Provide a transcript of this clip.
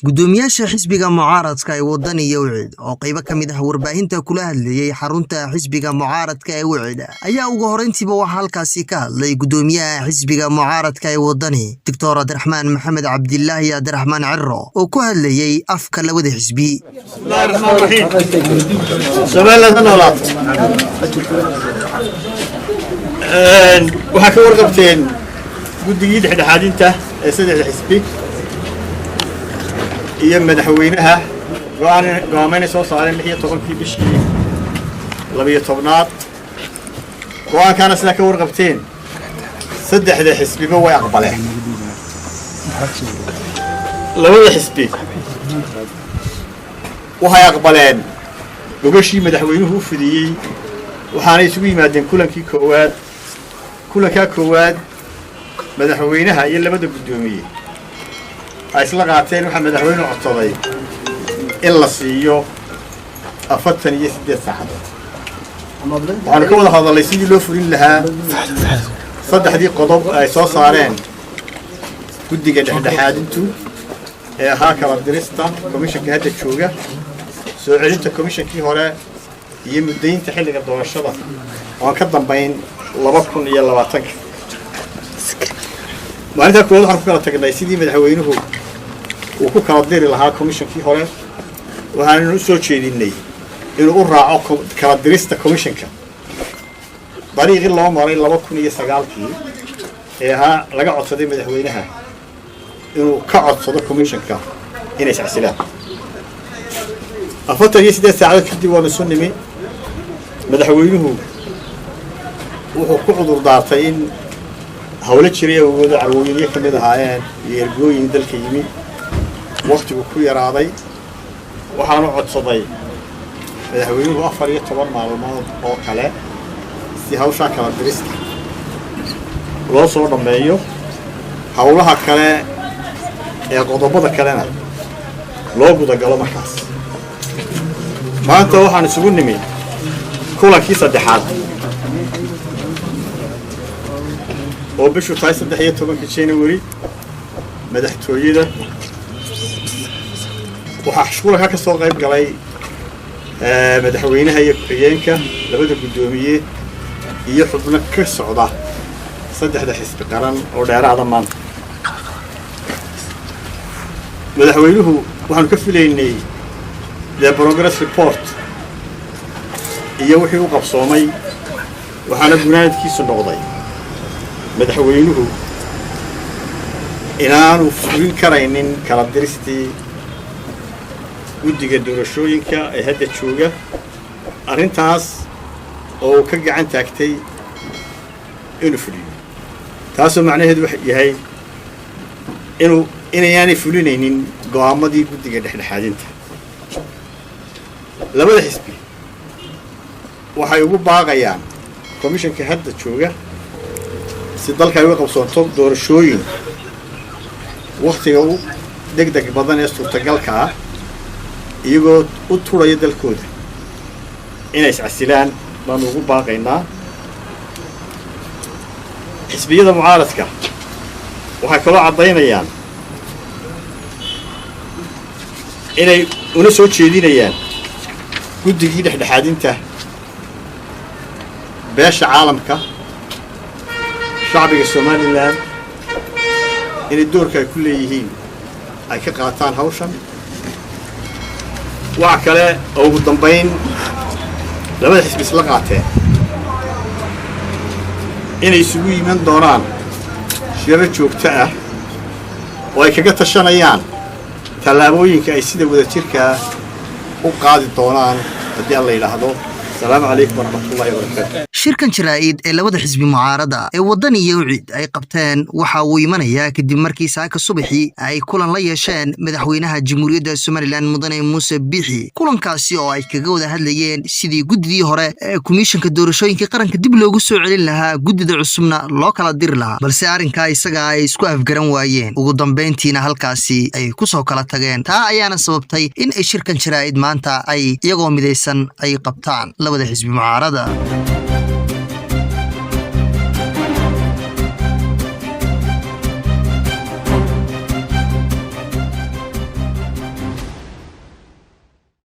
gudoomiyaasha xisbiga mucaaradka ee wadaniga Wicid oo qayb ka mid ah warbaahinta kula hadlayay xarunta xisbiga mucaaradka ee Wicid ayaa ugu horeyntiiba waxa halkaasi ka hadlay gudoomiyaha xisbiga mucaaradka ee wadani Dr. Abdirahmaan Maxamed Cabdillaahi Abdirahmaan Cirro oo ku hadlayay afka labada xisbi. waxa ka warqabteen guddigii dhexdhexaadinta ee saddexda xisbi iyo madaxweynaha go'aamayna soo saareen 16 bishii 12aad go'aankana sida ka warqabteen saddexda xisbiba way aqbaleen labada xisbi waxay aqbaleen gogashii madaxweynuhu u fidiyay waxaana isugu yimaadeen kulanka koowaad madaxweynaha iyo labada gudoomiye isla qaateen waxa madaxweynuhu codsaday in la siiyo 48 saacadood waxaan ka wada hadalay sidii loo fulin lahaa saddexdii qodob ay soo saareen guddiga dhexdhexaadintu ee ahaa kala dirista komishanka hadda jooga soo celinta komishankii hore iyo muddaynta xilliga doorashada oo ka dambeyn 2020 maalinta koowaad waxaan ku kala tagnay sidii madaxweynuhu uu ku kala diri lahaa komishankii hore waxaan u soo jeedinay inuu u raaco kala dirista komishanka dariiqii loo maray 2009 ee ahaa laga codsaday madaxweynaha inuu ka codsado komishanka inay iscasilaan 48 saacadood kadib waan soo nimi madaxweynuhu wuxuu ku cudur daartay in hawlo jiray oo wada carwooyin ka mid ahaayeen iyo ergooyin dalka yimi waqtigu ku yaraaday waxaanu codsaday madaxweynuhu 14 maalmood oo kale si hawsha kala dirista loo soo dhameeyo hawlaha kale ee qodobada kalena loo guda galo markaas maanta waxaan isugu nimi kulankii saddexaad oo bishu 13 January madaxtooyada waxaa xukuumadda ka soo qayb galay madaxweynaha iyo ku-xigeenka labada gudoomiye iyo xubno ka socda saddexda xisbi qaran oo dheeraada maanta madaxweynuhu waxaan ka filaynay the progress report iyo wixii uu qabsoomay waxaana gunaanadkiisu noqday madaxweynuhu inaanu fulin karaynin kala diristii guddiga doorashooyinka ee hadda jooga arrintaas oo ka gacan taagtay inuu fuliyo taasoo macnaheedu waxa yahay inaanay fulinaynin go'aamadii guddiga dhexdhexaadinta labada xisbi waxay ugu baaqayaan komishanka hadda jooga si dalka ay uga qabsoonto doorashooyin waqtiga u degdeg badan ee suurtagalka ah iyagoo u turaya dalkooda inay iscasilaan baan ugu baaqaynaa xisbiyada mucaaradka waxay kaloo caddaynayaan inay una soo jeedinayaan guddigii dhexdhexaadinta beesha caalamka shacbiga Soomaaliland inay doorka ay ku leeyihiin ay ka qaataan hawshan waxa kale oo ugu dambeyn labada xisbi isla qaateen inay isugu yimaad doonaan shirar joogto ah oo ay kaga tashanayaan tallaabooyinka ay sida wada jirka u qaadi doonaan haddii la yiraahdo السلام عليكم ورحمة الله وبركاته. shirkan jaraa'id ee labada xisbi mucaarada ee waddan iyo wicid ay qabteen waxa uu imanayaa kadib markii saaka subaxii ay kulan la yeesheen madaxweynaha jamhuuriyadda Somaliland mudane Muuse Biixi kulankaasi oo ay kaga wada hadlayeen sidii guddidii hore ee komishanka doorashooyinka qaranka dib loogu soo celin lahaa guddida cusubna loo kala diri lahaa balse arrinka isaga ay isku afgaran waayeen ugu dambeyntiina halkaasi ay ku soo kala tageen taa ayaana sababtay in ay shirkan jaraa'id maanta ay iyagoo midaysan ay qabtaan labada xisbi mucaarada